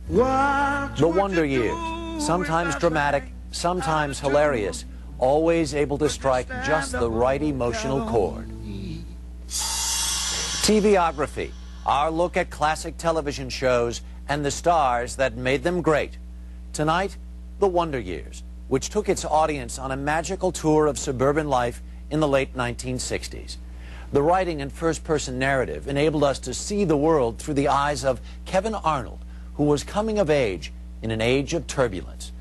The Wonder Years, sometimes dramatic, sometimes hilarious, always able to strike just the right emotional chord. TVography, our look at classic television shows and the stars that made them great. Tonight, The Wonder Years, which took its audience on a magical tour of suburban life in the late 1960s. The writing and first-person narrative enabled us to see the world through the eyes of Kevin Arnold, who was coming of age in an age of turbulence.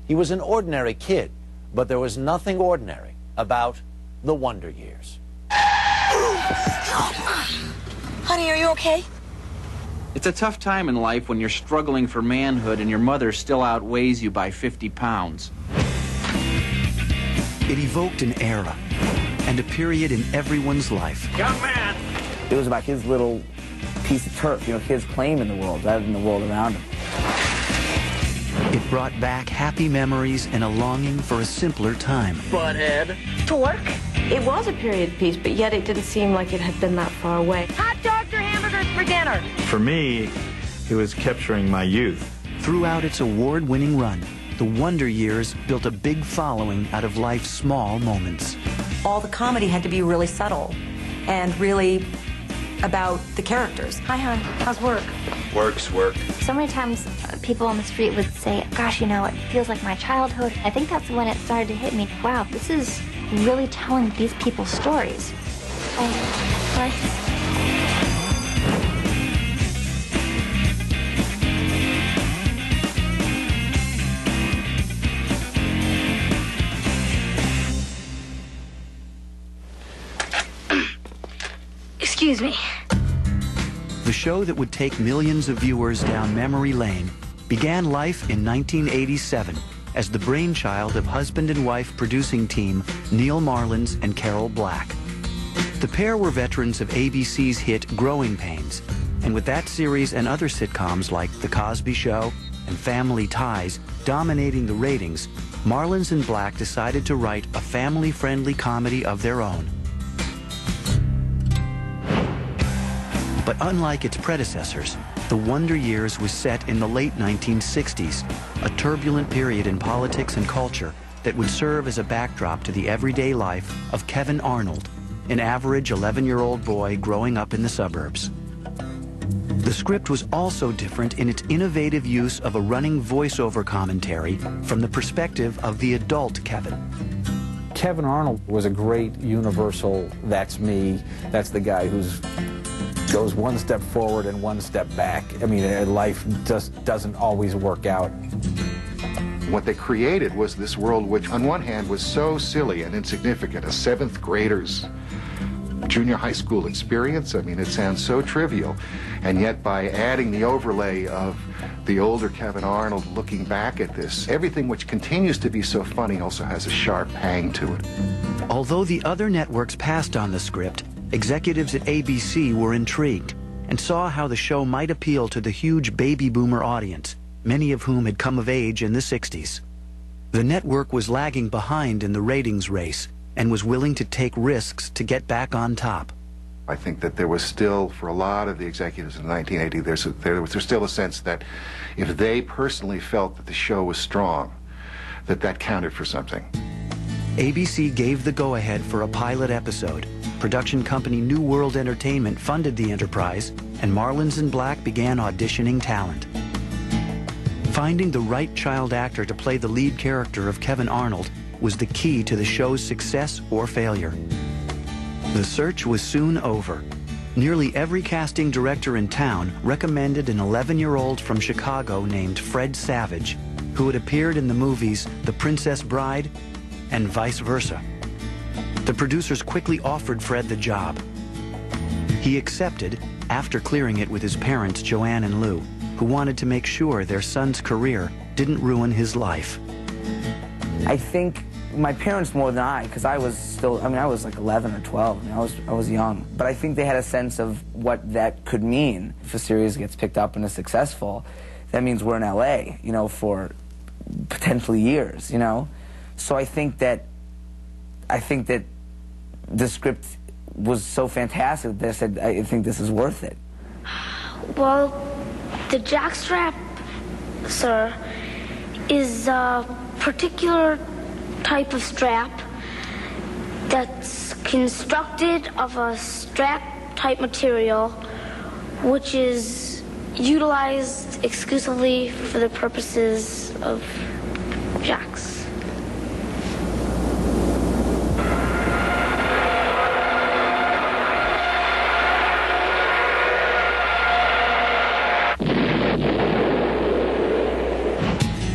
He was an ordinary kid, but there was nothing ordinary about The Wonder Years. Honey, are you okay? It's a tough time in life when you're struggling for manhood and your mother still outweighs you by 50 pounds. It evoked an era and a period in everyone's life. Young man! It was about his little piece of turf, you know, his claim in the world rather than the world around him. It brought back happy memories and a longing for a simpler time. Butthead. To work? It was a period piece, but yet it didn't seem like it had been that far away. Hot dogs or hamburgers for dinner? For me, it was capturing my youth. Throughout its award-winning run, The Wonder Years built a big following out of life's small moments. All the comedy had to be really subtle and really about the characters. Hi, hon. How's work? Work's work. So many times people on the street would say, gosh, you know, it feels like my childhood. I think that's when it started to hit me. Wow, this is really telling these people's stories. Right. Excuse me. The show that would take millions of viewers down memory lane began life in 1987 as the brainchild of husband and wife producing team Neil Marlins and Carol Black. The pair were veterans of ABC's hit Growing Pains, and with that series and other sitcoms like The Cosby Show and Family Ties dominating the ratings, Marlins and Black decided to write a family-friendly comedy of their own. But unlike its predecessors, The Wonder Years was set in the late 1960s, a turbulent period in politics and culture that would serve as a backdrop to the everyday life of Kevin Arnold, an average 11-year-old boy growing up in the suburbs. The script was also different in its innovative use of a running voiceover commentary from the perspective of the adult Kevin. Kevin Arnold was a great universal, that's me, that's the guy who's goes one step forward and one step back. I mean, life just doesn't always work out. What they created was this world which, on one hand, was so silly and insignificant, a seventh grader's junior high school experience. I mean, it sounds so trivial. And yet, by adding the overlay of the older Kevin Arnold looking back at this, everything which continues to be so funny also has a sharp hang to it. Although the other networks passed on the script, executives at ABC were intrigued and saw how the show might appeal to the huge baby boomer audience, many of whom had come of age in the 60s. The network was lagging behind in the ratings race and was willing to take risks to get back on top. I think that there was still, for a lot of the executives in 1980, there was still a sense that if they personally felt that the show was strong, that counted for something. ABC gave the go-ahead for a pilot episode. Production company New World Entertainment funded the enterprise, and Marlins and Black began auditioning talent. Finding the right child actor to play the lead character of Kevin Arnold was the key to the show's success or failure. The search was soon over. Nearly every casting director in town recommended an 11-year-old from Chicago named Fred Savage, who had appeared in the movies The Princess Bride and Vice Versa. The producers quickly offered Fred the job. He accepted after clearing it with his parents, Joanne and Lou, who wanted to make sure their son's career didn't ruin his life. I think my parents more than I, because I was still, I was like 11 or 12, I was young. But I think they had a sense of what that could mean. If a series gets picked up and is successful, that means we're in LA, you know, for potentially years, you know? So I think that the script was so fantastic that I said, I think this is worth it. Well, the jockstrap sir, is a particular type of strap that's constructed of a strap-type material which is utilized exclusively for the purposes of jacks.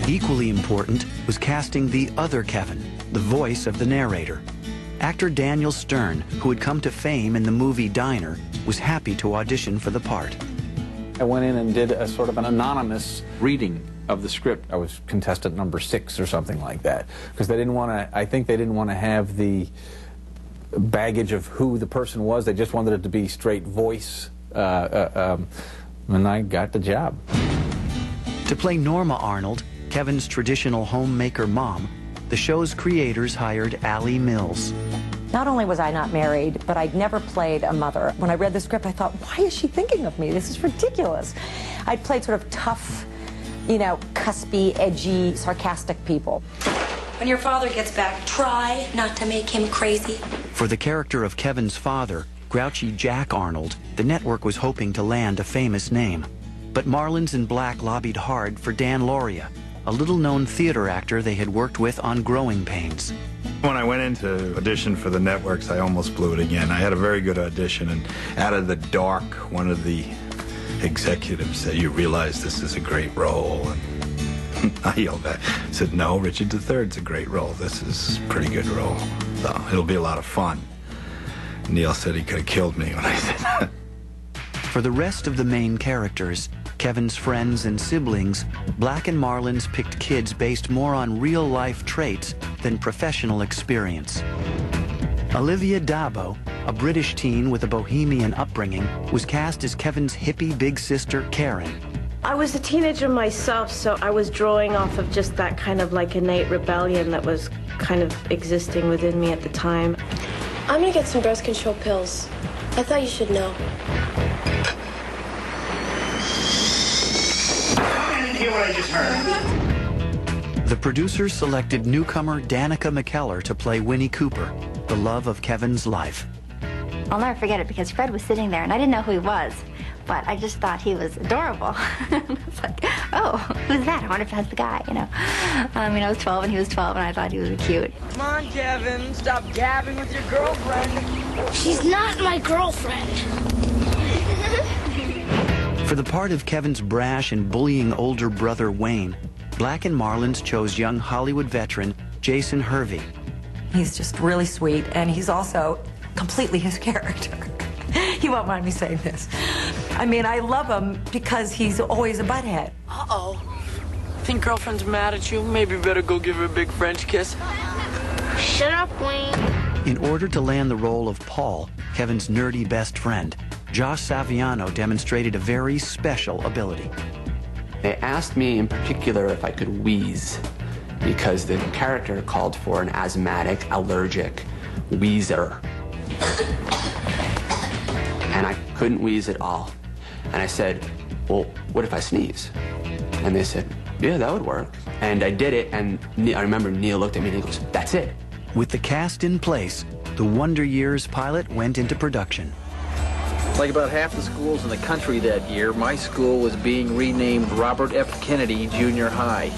Equally important was casting the other Kevin, the voice of the narrator. Actor Daniel Stern, who had come to fame in the movie Diner, was happy to audition for the part. I went in and did a sort of an anonymous reading of the script. I was contestant number 6 or something like that, because they didn't want to, I think they didn't want to have the baggage of who the person was. They just wanted it to be straight voice, and I got the job. To play Norma Arnold, Kevin's traditional homemaker mom, the show's creators hired Allie Mills. Not only was I not married, but I'd never played a mother. When I read the script, I thought, why is she thinking of me? This is ridiculous. I'd played sort of tough, you know, cuspy, edgy, sarcastic people. When your father gets back, try not to make him crazy. For the character of Kevin's father, grouchy Jack Arnold, the network was hoping to land a famous name. But Marlins and Black lobbied hard for Dan Lauria, a little-known theater actor they had worked with on Growing Pains. When I went in to audition for the networks, I almost blew it again. I had a very good audition, and out of the dark, one of the executives said, "You realize this is a great role?" And I yelled back, said, "No, Richard III's a great role. This is a pretty good role. So it'll be a lot of fun." Neil said he could have killed me when I said that. For the rest of the main characters, Kevin's friends and siblings, Black and Marlins picked kids based more on real-life traits than professional experience. Olivia Dabo, a British teen with a bohemian upbringing, was cast as Kevin's hippie big sister, Karen. I was a teenager myself, so I was drawing off of just that kind of like innate rebellion that was kind of existing within me at the time. I'm gonna get some birth control pills. I thought you should know. Hear what I just heard. The producers selected newcomer Danica McKellar to play Winnie Cooper, the love of Kevin's life. I'll never forget it because Fred was sitting there and I didn't know who he was, but I just thought he was adorable. It's like, oh, who's that? I wonder if that's the guy, you know. I mean, I was 12 and he was 12 and I thought he was cute. Come on, Kevin, stop gabbing with your girlfriend. She's not my girlfriend. For the part of Kevin's brash and bullying older brother Wayne, Black and Marlins chose young Hollywood veteran Jason Hervey. He's just really sweet, and he's also completely his character. You won't mind me saying this. I mean, I love him because he's always a butthead. Uh-oh. Think girlfriend's mad at you? Maybe better go give her a big French kiss. Shut up, Wayne. In order to land the role of Paul, Kevin's nerdy best friend, Josh Saviano demonstrated a very special ability. They asked me in particular if I could wheeze, because the character called for an asthmatic, allergic wheezer. And I couldn't wheeze at all. And I said, well, what if I sneeze? And they said, yeah, that would work. And I did it, and I remember Neil looked at me and he goes, that's it. With the cast in place, the Wonder Years pilot went into production. Like about half the schools in the country that year, my school was being renamed Robert F. Kennedy Junior High.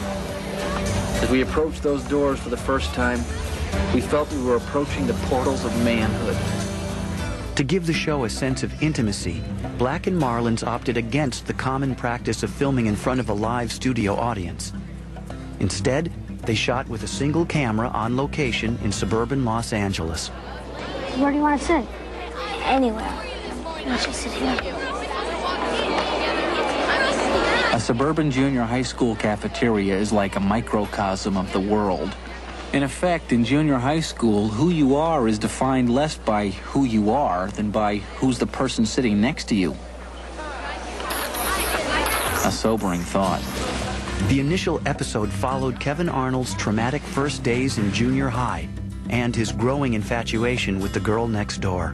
As we approached those doors for the first time, we felt we were approaching the portals of manhood. To give the show a sense of intimacy, Black and Marlins opted against the common practice of filming in front of a live studio audience. Instead, they shot with a single camera on location in suburban Los Angeles. Where do you want to sit? Anywhere. Let's just sit here. A suburban junior high school cafeteria is like a microcosm of the world. In effect, in junior high school, who you are is defined less by who you are than by who's the person sitting next to you. A sobering thought. The initial episode followed Kevin Arnold's traumatic first days in junior high and his growing infatuation with the girl next door.